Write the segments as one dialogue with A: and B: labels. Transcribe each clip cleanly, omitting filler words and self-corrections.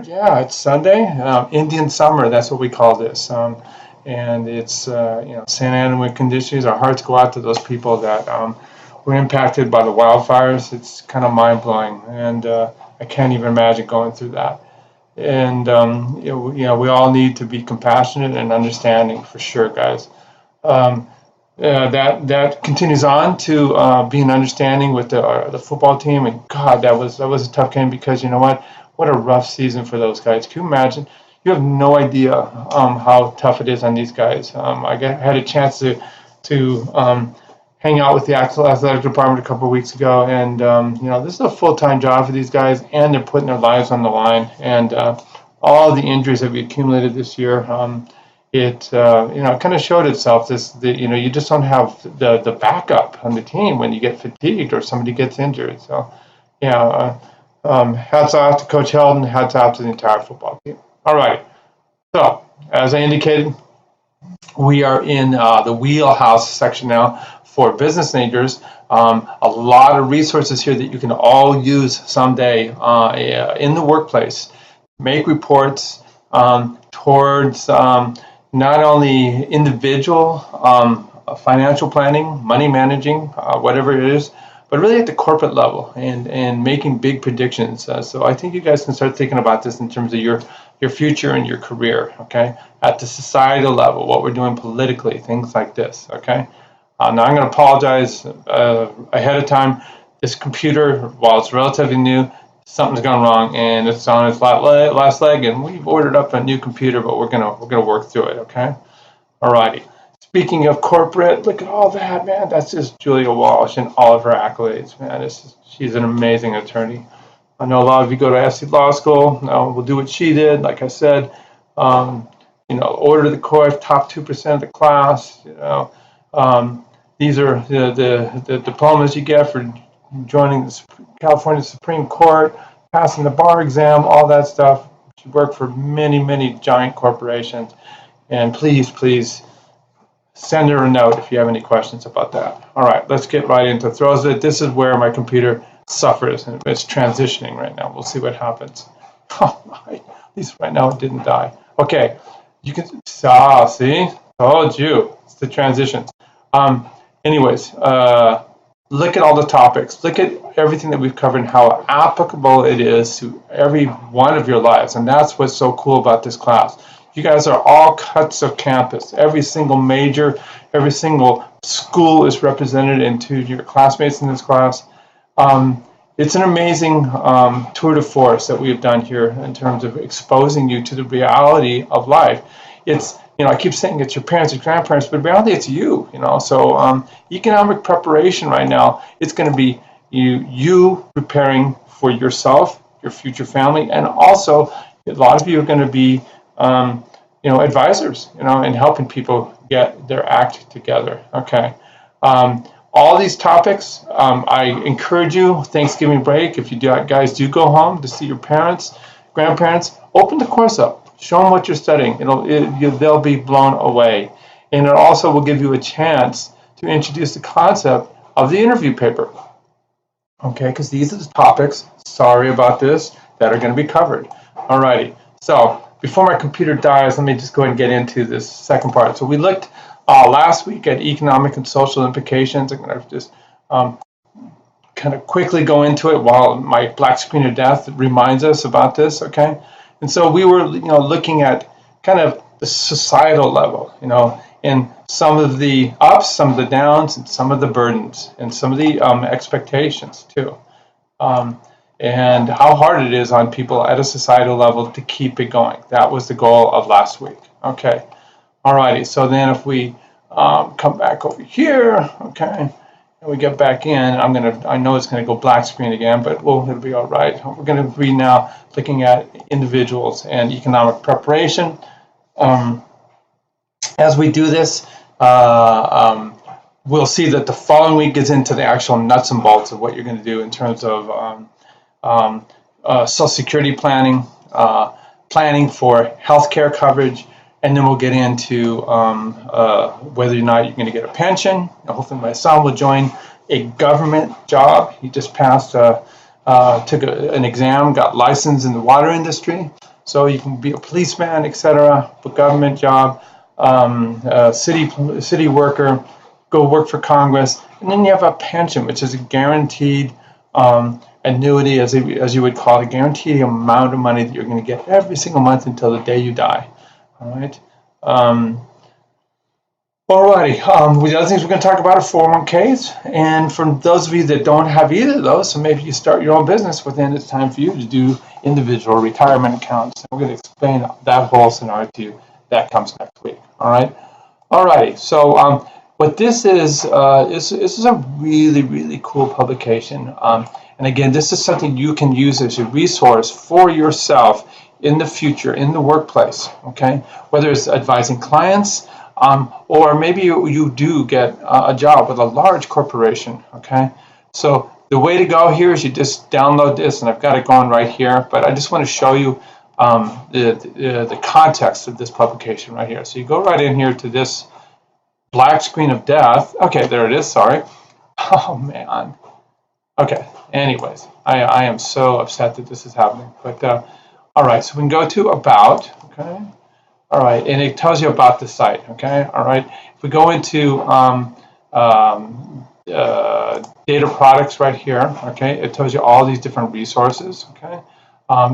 A: Yeah, it's Sunday, Indian summer. That's what we call this. And it's Santa Ana wind conditions. Our hearts go out to those people that were impacted by the wildfires. It's kind of mind blowing, and I can't even imagine going through that. And we all need to be compassionate and understanding for sure, guys. Um, that continues on to being understanding with the football team, and God, that was a tough game because you know what a rough season for those guys. Can you imagine? You have no idea how tough it is on these guys. Had a chance to hang out with the athletic department a couple of weeks ago, and this is a full-time job for these guys, and they're putting their lives on the line. And all the injuries that we accumulated this year. It kind of showed itself you just don't have the backup on the team when you get fatigued or somebody gets injured. So yeah, hats off to Coach Heldon, hats off to the entire football team. All right, so as I indicated, we are in the wheelhouse section now for business majors. A lot of resources here that you can all use someday in the workplace. Make reports towards not only individual financial planning, money managing, whatever it is, but really at the corporate level and making big predictions. So I think you guys can start thinking about this in terms of your future and your career, okay? At the societal level, what we're doing politically, things like this, okay? Now I'm going to apologize ahead of time. This computer, while it's relatively new, something's gone wrong and it's on its last leg, and we've ordered up a new computer, but we're gonna work through it, okay? Alrighty. Speaking of corporate, look at all that, man. That's just Julia Walsh and all of her accolades, man. She's an amazing attorney. I know a lot of you go to SC Law School. We'll do what she did. Like I said, order the course, top 2% of the class. These are the diplomas you get for joining the California Supreme Court, passing the bar exam, all that stuff. She worked for many, many giant corporations. And please send her a note if you have any questions about that. All right, let's get right into throws it. This is where my computer suffers, and it's transitioning right now. We'll see what happens. Oh my, at least right now it didn't die. Okay, you can see, told you, it's the transitions. Anyways, look at all the topics. Look at everything that we've covered and how applicable it is to every one of your lives. And that's what's so cool about this class. You guys are all cuts of campus. Every single major, every single school is represented into your classmates in this class. It's an amazing tour de force that we have done here in terms of exposing you to the reality of life. It's, I keep saying it's your parents and grandparents, but in reality it's you, So economic preparation right now, it's going to be you preparing for yourself, your future family, and also a lot of you are going to be, advisors, and helping people get their act together. Okay. All these topics, I encourage you, Thanksgiving break, if you guys do go home to see your parents, grandparents, open the course up. Show them what you're studying. They'll be blown away. And it also will give you a chance to introduce the concept of the interview paper. Okay, because these are the topics, sorry about this, that are going to be covered. Alrighty, so before my computer dies, let me just go ahead and get into this second part. So we looked last week at economic and social implications. I'm going to just kind of quickly go into it while my black screen of death reminds us about this, okay? And so we were, looking at kind of the societal level, and some of the ups, some of the downs, and some of the burdens, and some of the expectations too. And how hard it is on people at a societal level to keep it going. That was the goal of last week. Okay. Alrighty. So then if we come back over here, okay, and we get back in, I know it's gonna go black screen again, but it'll be all right. We're gonna be now looking at individuals and economic preparation. As we do this, we'll see that the following week gets into the actual nuts and bolts of what you're going to do in terms of Social Security planning, planning for healthcare coverage, and then we'll get into whether or not you're going to get a pension. Hopefully my son will join a government job. He just passed took an exam, got licensed in the water industry. So you can be a policeman, etc., a government job, city worker, go work for Congress, and then you have a pension, which is a guaranteed annuity, as you would call it, a guaranteed amount of money that you're going to get every single month until the day you die. All right. Alrighty, the other things we're going to talk about are 401ks, and for those of you that don't have either of those, so maybe you start your own business, but then it's time for you to do individual retirement accounts. And we're going to explain that whole scenario to you. That comes next week. All right. Alrighty, so what this is a really, really cool publication. And again, this is something you can use as a resource for yourself in the future, in the workplace, okay? Whether it's advising clients, or maybe you do get a job with a large corporation, okay? So the way to go here is you just download this, and I've got it going right here, but I just want to show you the context of this publication right here. So you go right in here to this black screen of death. Okay, there it is, sorry. Oh, man. Okay, anyways, I am so upset that this is happening. But, all right, so we can go to About, okay? All right, and it tells you about the site, okay? All right, if we go into data products right here, okay, it tells you all these different resources, okay?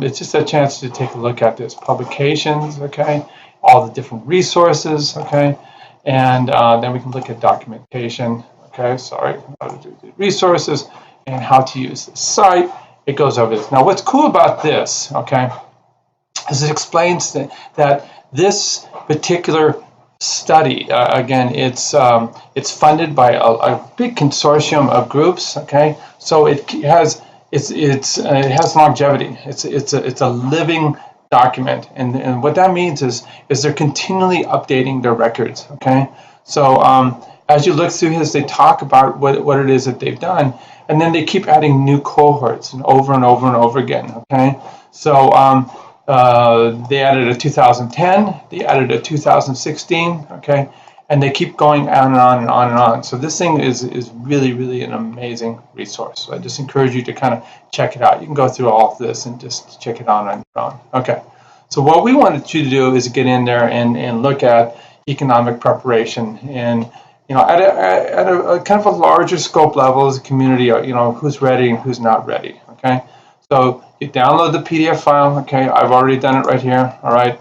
A: It's just a chance to take a look at this. Publications, okay? All the different resources, okay? And then we can look at documentation, okay? Sorry, how to do the resources and how to use the site. It goes over this. Now, what's cool about this, okay, is it explains that this particular study, again, it's funded by a big consortium of groups, okay? So it has longevity. It's a living document, and what that means is they're continually updating their records, okay? So as you look through this, they talk about what it is that they've done, and then they keep adding new cohorts and over and over and over again, okay? So they added a 2010, they added a 2016, okay? And they keep going on and on and on and on. So this thing is really, really an amazing resource. So I just encourage you to kind of check it out. You can go through all of this and just check it out on your own. Okay. So what we wanted you to do is get in there and look at economic preparation, and at a kind of a larger scope level as a community, who's ready and who's not ready. Okay. So you download the PDF file. Okay. I've already done it right here. All right.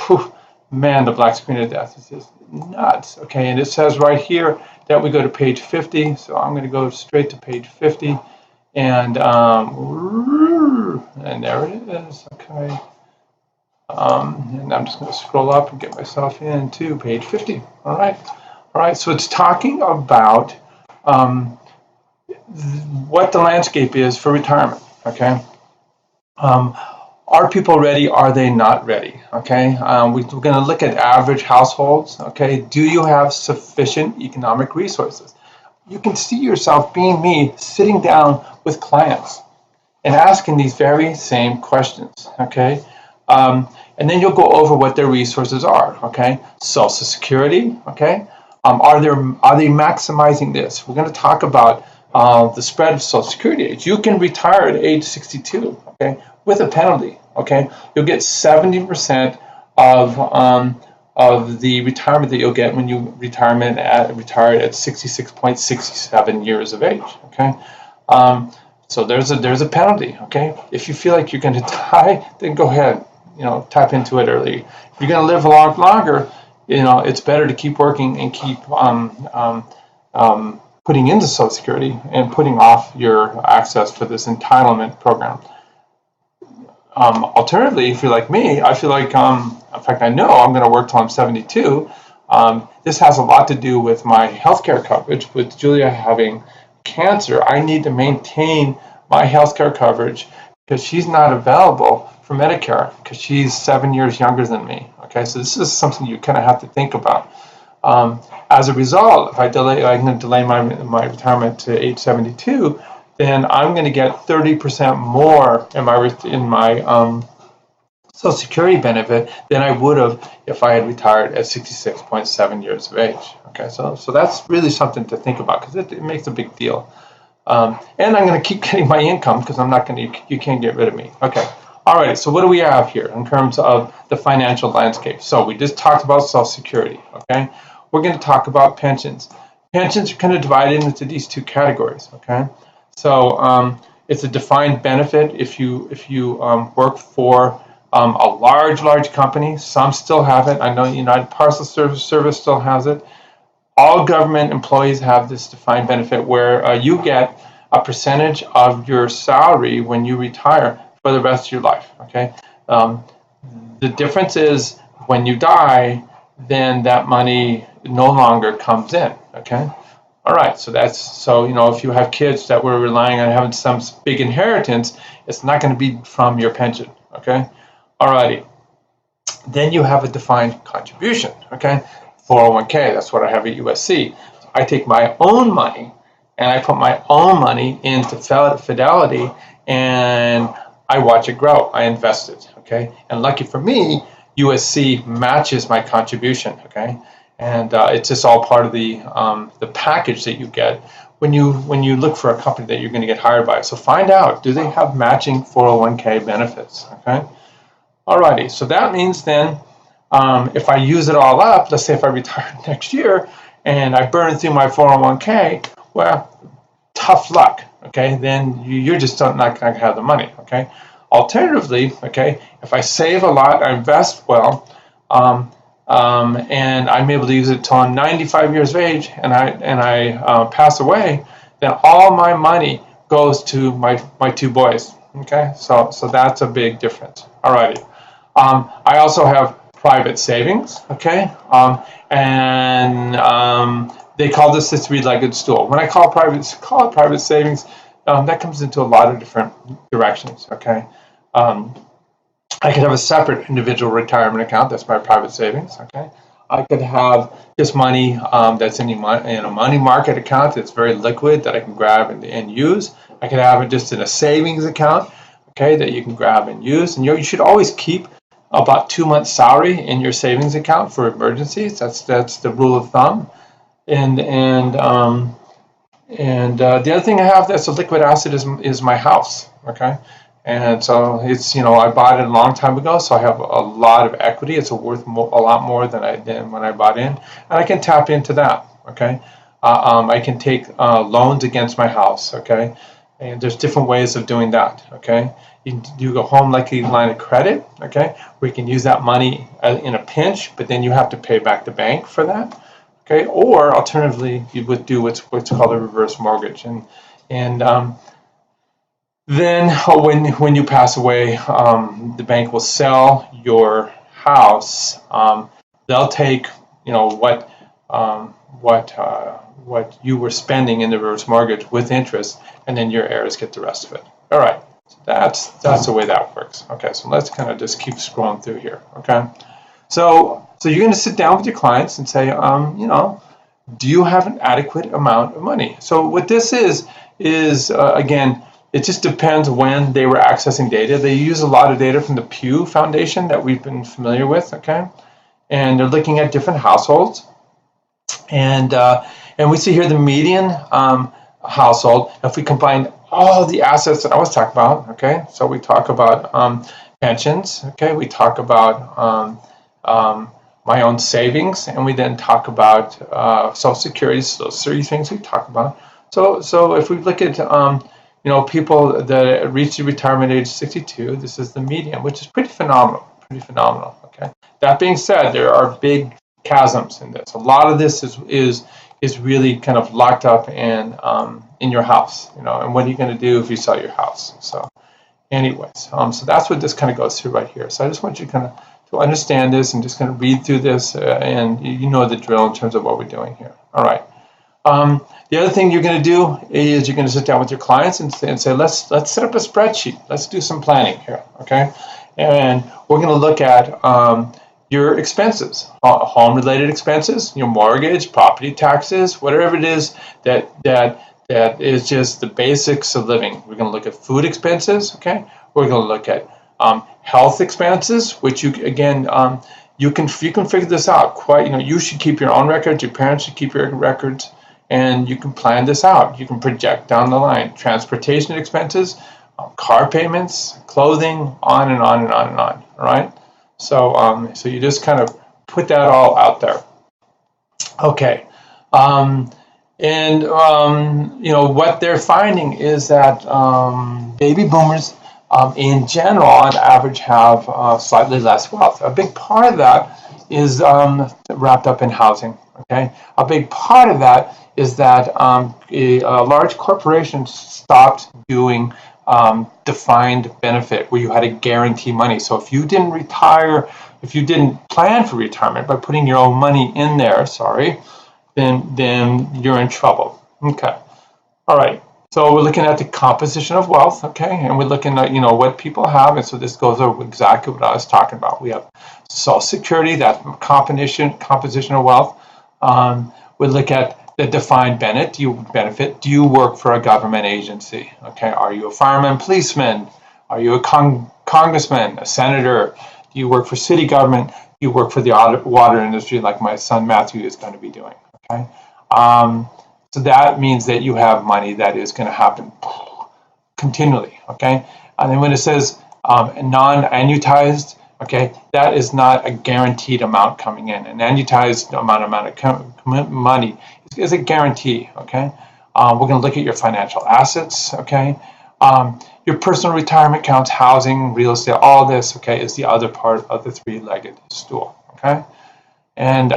A: Whew. Man, the black screen of death is just nuts. Okay, and it says right here that we go to page 50. So I'm going to go straight to page 50, and there it is. Okay, and I'm just going to scroll up and get myself into page 50. All right. So it's talking about what the landscape is for retirement. Okay. Are people ready? Are they not ready? Okay, we're going to look at average households. Okay, do you have sufficient economic resources? You can see yourself being me sitting down with clients and asking these very same questions. Okay, and then you'll go over what their resources are. Okay, Social Security. Okay, are they maximizing this? We're going to talk about the spread of Social Security age. You can retire at age 62. Okay. With a penalty, okay, you'll get 70% of the retirement that you'll get when you retired at 66.67 years of age, okay. So there's a penalty, okay. If you feel like you're going to die, then go ahead, tap into it early. If you're going to live a lot longer, it's better to keep working and keep putting into Social Security and putting off your access for this entitlement program. Alternatively, if you're like me, I feel like, in fact, I know I'm going to work till I'm 72. This has a lot to do with my healthcare coverage. With Julia having cancer, I need to maintain my healthcare coverage because she's not available for Medicare because she's 7 years younger than me. Okay, so this is something you kind of have to think about. As a result, if I'm going to delay my retirement to age 72. Then I'm going to get 30% more in my Social Security benefit than I would have if I had retired at 66.7 years of age. Okay, so that's really something to think about because it makes a big deal. And I'm going to keep getting my income because I'm not going to, you can't get rid of me. Okay. All right. So what do we have here in terms of the financial landscape? So we just talked about Social Security. Okay. We're going to talk about pensions. Pensions are kind of divided into these two categories. Okay. So it's a defined benefit if you work for a large company. Some still have it. I know United Parcel Service still has it. All government employees have this defined benefit where you get a percentage of your salary when you retire for the rest of your life. Okay. Um, the difference is when you die, then that money no longer comes in. Okay. All right. So if you have kids that were relying on having some big inheritance, it's not going to be from your pension. Okay. All righty. Then you have a defined contribution. Okay. 401k, that's what I have at USC. I take my own money and I put my own money into Fidelity and I watch it grow. I invest it, okay? And lucky for me, USC matches my contribution, okay? And it's just all part of the package that you get when you look for a company that you're going to get hired by. So find out, do they have matching 401k benefits, okay? Alrighty, so that means then if I use it all up, let's say if I retire next year and I burn through my 401k, well, tough luck, okay? Then you're just not going to have the money, okay? Alternatively, okay, if I save a lot, I invest well, and I'm able to use it till I'm 95 years of age and I pass away, then all my money goes to my two boys, okay? So that's a big difference. Alrighty. I also have private savings, okay? They call this the three-legged stool. When I call it private savings, that comes into a lot of different directions, okay? I could have a separate individual retirement account. That's my private savings, okay? I could have just money that's in a money market account that's very liquid that I can grab and use. I could have it just in a savings account, okay, that you can grab and use. And you should always keep about 2 months' salary in your savings account for emergencies. That's the rule of thumb. And the other thing I have that's a liquid asset is my house. Okay, and so it's I bought it a long time ago, so I have a lot of equity. It's worth a lot more than I did when I bought in, and I can tap into that. Okay, I can take loans against my house. Okay, and there's different ways of doing that. Okay. You go home likely line of credit, okay, where you can use that money in a pinch, but then you have to pay back the bank for that, okay. Or alternatively, you would do what's called a reverse mortgage, and then when you pass away, the bank will sell your house. They'll take what you were spending in the reverse mortgage with interest, and then your heirs get the rest of it. All right. So that's the way that works. Okay, so let's kind of just keep scrolling through here. Okay, so you're going to sit down with your clients and say, do you have an adequate amount of money? So what this is again, it just depends when they were accessing data. They use a lot of data from the Pew Foundation that we've been familiar with. Okay, and they're looking at different households, and we see here the median household. If we combine all the assets that I was talking about, okay, so we talk about pensions, okay, we talk about my own savings, and we then talk about Social Security. So those three things we talk about. So if we look at people that reach the retirement age 62, this is the median, which is pretty phenomenal. Okay. That being said, there are big chasms in this. A lot of this is really kind of locked up in your house, and what are you going to do if you sell your house? So anyways, so that's what this kind of goes through right here. So I just want you kind of to understand this and just kind of read through this, and you know the drill in terms of what we're doing here. All right. The other thing you're going to do is you're going to sit down with your clients and say, let's set up a spreadsheet. Let's do some planning here, okay? And we're going to look at your expenses, home-related expenses, your mortgage, property taxes, whatever it is that is just the basics of living. We're going to look at food expenses, okay? We're going to look at health expenses, which you can figure this out. You should keep your own records. Your parents should keep your records, And you can plan this out. You can project down the line. Transportation expenses, car payments, clothing, on and on and on and on. All right. So you just kind of put that all out there. Okay. What they're finding is that baby boomers, in general, on average, have slightly less wealth. A big part of that is wrapped up in housing. Okay, a big part of that is that a large corporation stopped doing defined benefit, where you had to guarantee money. So if you didn't retire, if you didn't plan for retirement by putting your own money in there, then you're in trouble. Okay. All right. So we're looking at the composition of wealth, okay, and we're looking at what people have, and so this goes over exactly what I was talking about. We have Social Security, that's composition of wealth. We look at the defined benefit. Do you work for a government agency? Okay. Are you a fireman, policeman? Are you a congressman, a senator? Do you work for city government? Do you work for the water industry, like my son Matthew is going to be doing? Okay. So that means that you have money that is going to happen continually. Okay. And then when it says non-annuitized, okay, that is not a guaranteed amount coming in. An annuitized amount of money is a guarantee. Okay. We're going to look at your financial assets. Okay. Your personal retirement accounts, housing, real estate, all this, okay, is the other part of the three-legged stool. Okay. And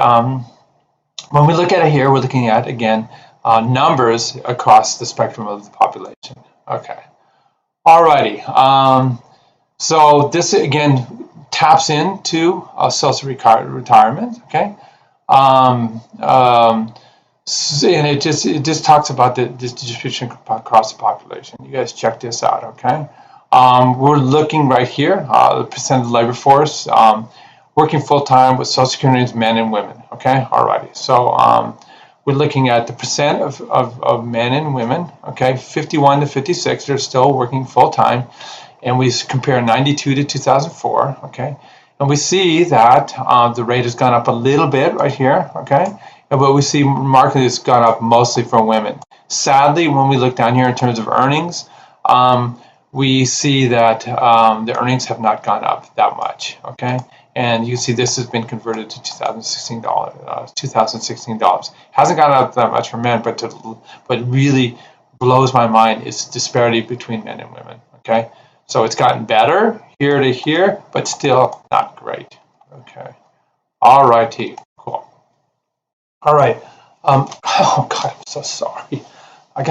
A: when we look at it here, we're looking at, again, numbers across the spectrum of the population. Okay. Alrighty. So this, again, taps into social retirement. Okay. And it just talks about this distribution across the population. You guys check this out. Okay. We're looking right here, the percent of the labor force working full-time with Social Security is men and women. Okay. Alrighty. So we're looking at the percent of men and women. Okay. 51 to 56, they're still working full-time. And we compare 92 to 2004. Okay. And we see that the rate has gone up a little bit right here. Okay. But we see markedly it's gone up mostly for women. Sadly, when we look down here in terms of earnings, we see that the earnings have not gone up that much. Okay. And you see this has been converted to $2016. Hasn't gone up that much for men, but really blows my mind is the disparity between men and women. Okay, so it's gotten better here to here, but still not great. Okay, all righty, cool. All right. Oh God, I'm so sorry. I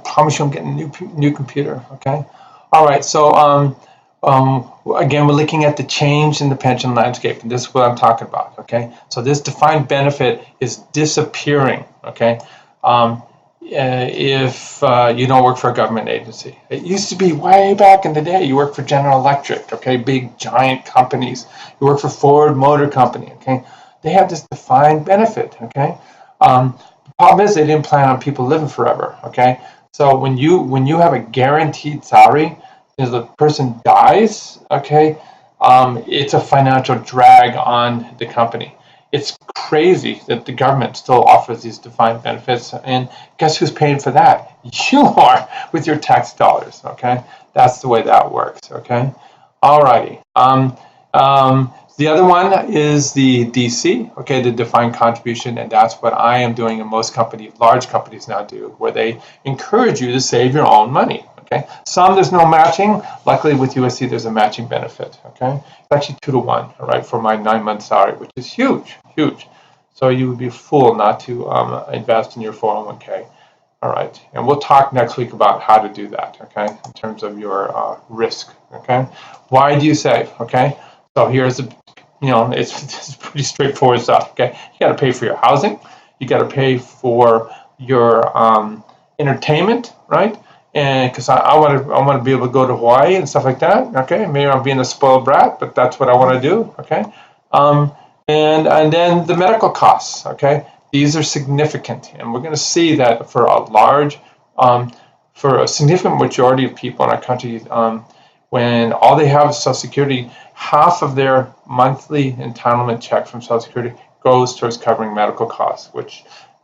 A: promise you, I'm getting a new computer. Okay. All right. So again, we're looking at the change in the pension landscape, and this is what I'm talking about. Okay. So this defined benefit is disappearing. Okay. If you don't work for a government agency, it used to be way back in the day. You work for General Electric. Okay. Big giant companies. You work for Ford Motor Company. Okay. They have this defined benefit. Okay. The problem is they didn't plan on people living forever. Okay. So when you have a guaranteed salary, if the person dies, okay, it's a financial drag on the company. It's crazy that the government still offers these defined benefits, and guess who's paying for that? You are, with your tax dollars. Okay, that's the way that works. Okay, alrighty. The other one is the DC, okay, the defined contribution, and that's what I am doing, and most companies, large companies now do, where they encourage you to save your own money. Okay, some there's no matching. Luckily with USC there's a matching benefit. Okay, it's actually 2 to 1. All right, for my 9-month salary, which is huge. So you would be a fool not to invest in your 401k. All right, and we'll talk next week about how to do that. Okay, in terms of your risk. Okay, why do you save? Okay, so here's the, it's pretty straightforward stuff. Okay, you got to pay for your housing, you got to pay for your entertainment, right? And because I want to be able to go to Hawaii and stuff like that. Okay, maybe I'm being a spoiled brat, but that's what I want to do. Okay, and then the medical costs. Okay, these are significant, and we're going to see that for a significant majority of people in our country, when all they have is Social Security, half of their monthly entitlement check from Social Security goes towards covering medical costs, which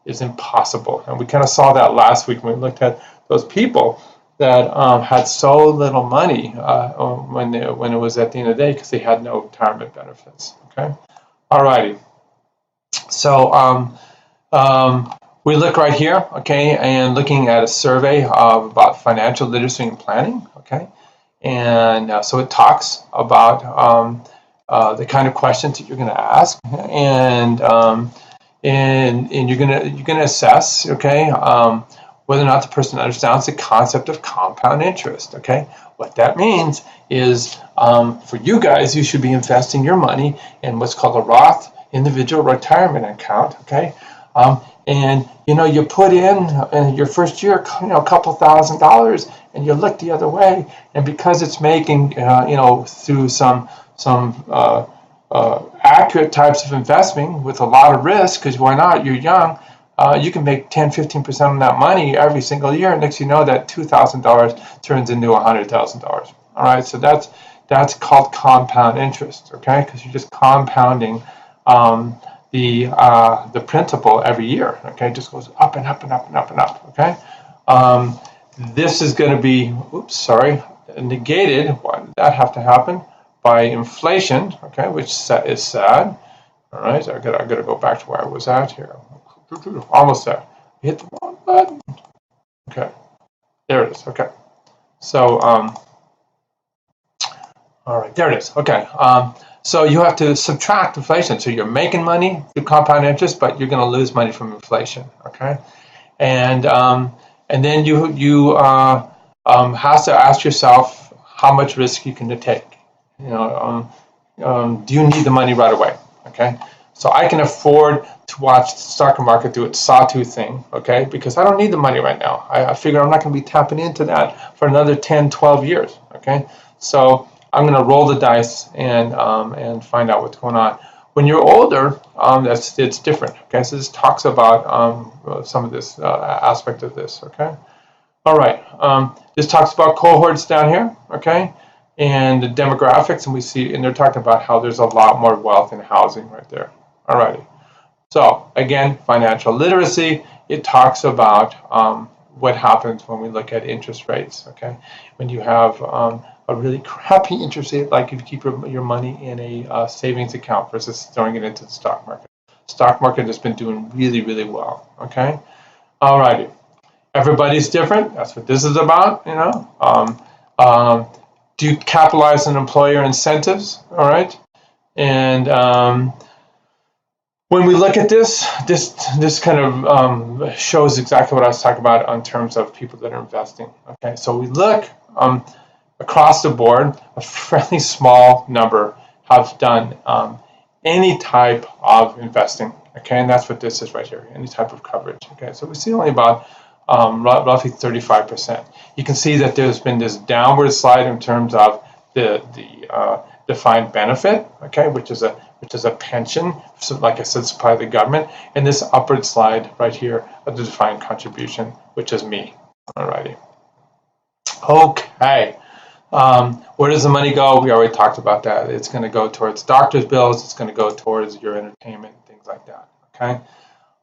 A: is impossible. And we kind of saw that last week when we looked at those people that had so little money when it was at the end of the day because they had no retirement benefits. Okay, all righty. So we look right here, okay, and looking at a survey about financial literacy and planning, okay, and so it talks about the kind of questions that you're going to ask, and you're gonna assess, okay, whether or not the person understands the concept of compound interest. Okay, what that means is for you guys, you should be investing your money in what's called a Roth individual retirement account. Okay, and you put in your first year, a couple $1,000s, and you look the other way, and because it's making through some accurate types of investing with a lot of risk, because why not? You're young. You can make 10-15% on that money every single year. Next, you know that $2,000 turns into $100,000. All right, so that's called compound interest. Okay, because you're just compounding the principal every year. Okay, it just goes up and up and up and up and up. Okay, this is going to be negated. Why did that have to happen? By inflation, okay, which is sad. All right, I gotta go back to where I was at here. Almost there. Hit the wrong button. Okay, there it is. Okay, so all right, there it is. Okay, so you have to subtract inflation. So you're making money through compound interest, but you're going to lose money from inflation. Okay, and then you have to ask yourself how much risk you can take. Do you need the money right away? Okay, so I can afford to watch the stock market do its sawtooth thing, okay, because I don't need the money right now. I figure I'm not going to be tapping into that for another 10, 12 years, okay? So I'm going to roll the dice and find out what's going on. When you're older, it's different, okay? So this talks about some of this aspect of this, okay? All right, this talks about cohorts down here, okay? And the demographics, and they're talking about how there's a lot more wealth in housing right there. All righty. So again, financial literacy, it talks about what happens when we look at interest rates, okay? When you have a really crappy interest rate, like if you keep your money in a savings account versus throwing it into the stock market. Stock market has been doing really, really well, okay? All righty. Everybody's different. That's what this is about, do you capitalize on employer incentives? All right, and when we look at this kind of shows exactly what I was talking about in terms of people that are investing. Okay, so we look across the board, a fairly small number have done any type of investing. Okay, and that's what this is right here, any type of coverage. Okay, so we see only about roughly 35%. You can see that there's been this downward slide in terms of the defined benefit, okay, which is a pension, so like I said, it's part of the government, and this upward slide right here of the defined contribution, which is me. Alrighty. Okay. Where does the money go? We already talked about that. It's going to go towards doctor's bills. It's going to go towards your entertainment, things like that. Okay.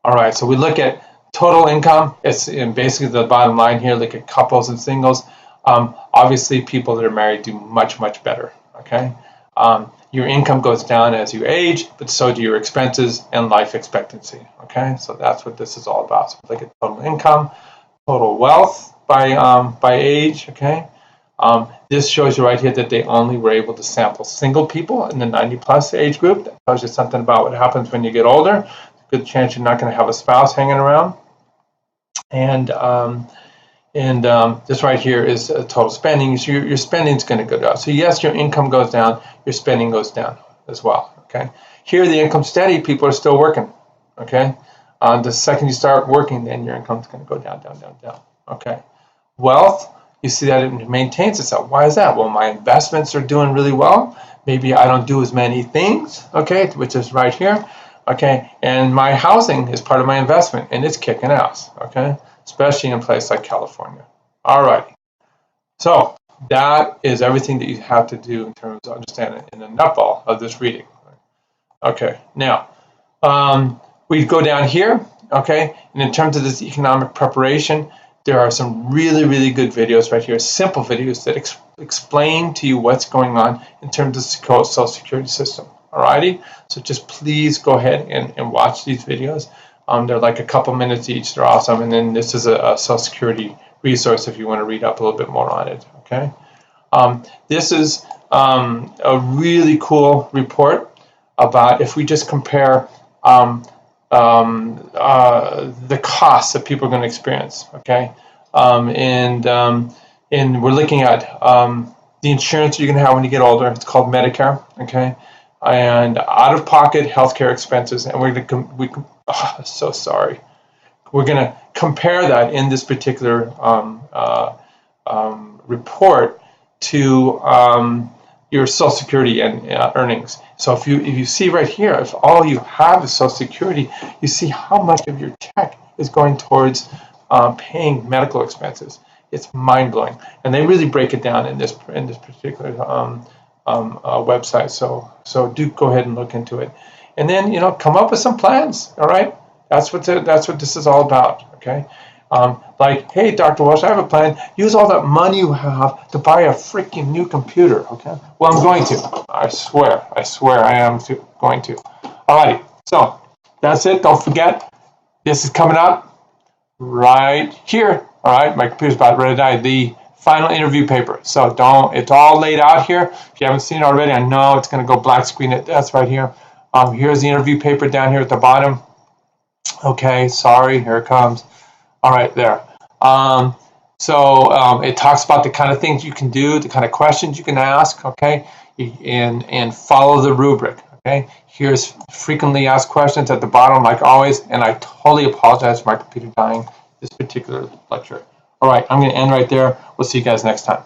A: All right. So we look at total income. It's basically the bottom line here. Look at couples and singles. Obviously, people that are married do much, much better. Okay. Your income goes down as you age, but so do your expenses and life expectancy. Okay. So that's what this is all about. So look at total income, total wealth by age. Okay. This shows you right here that they only were able to sample single people in the 90+ age group. That tells you something about what happens when you get older. There's a good chance you're not going to have a spouse hanging around. And this right here is total spending. So your spending is going to go down. So yes, your income goes down, your spending goes down as well. Okay. Here, the income's steady. People are still working. Okay. The second you start working, then your income's going to go down, down, down, down. Okay. Wealth. You see that it maintains itself. Why is that? Well, my investments are doing really well. Maybe I don't do as many things, okay, which is right here, okay, and my housing is part of my investment, and it's kicking ass, okay, especially in a place like California. All right, so that is everything that you have to do in terms of understanding in a nutball of this reading. Okay, now we go down here, okay? And in terms of this economic preparation, there are some really, really good videos right here, simple videos that explain to you what's going on in terms of the Social Security system. Alrighty, so just please go ahead and watch these videos. They're like a couple minutes each. They're awesome. And then this is a Social Security resource if you want to read up a little bit more on it. Okay. This is a really cool report about if we just compare the costs that people are going to experience. Okay. And we're looking at the insurance you're going to have when you get older. It's called Medicare. Okay. And out-of-pocket healthcare expenses, and we're so sorry. We're going to compare that in this particular report to your Social Security and earnings. So if you see right here, if all you have is Social Security, you see how much of your check is going towards paying medical expenses. It's mind-blowing, and they really break it down in this particular website. So do go ahead and look into it, and then come up with some plans. All right, that's what this is all about. Okay, like, hey, Dr. Walsh, I have a plan. Use all that money you have to buy a freaking new computer. Okay, well, I'm going to. I swear I am going to. All righty, so that's it. Don't forget, this is coming up right here. All right, my computer's about ready to die. The final interview paper. So it's all laid out here. If you haven't seen it already, I know it's going to go black screen. That's right here. Here's the interview paper down here at the bottom. Okay, sorry, here it comes. All right, there. It talks about the kind of things you can do, the kind of questions you can ask, okay, and follow the rubric, okay. Here's frequently asked questions at the bottom, like always, and I totally apologize for my computer dying this particular lecture. All right, I'm going to end right there. We'll see you guys next time.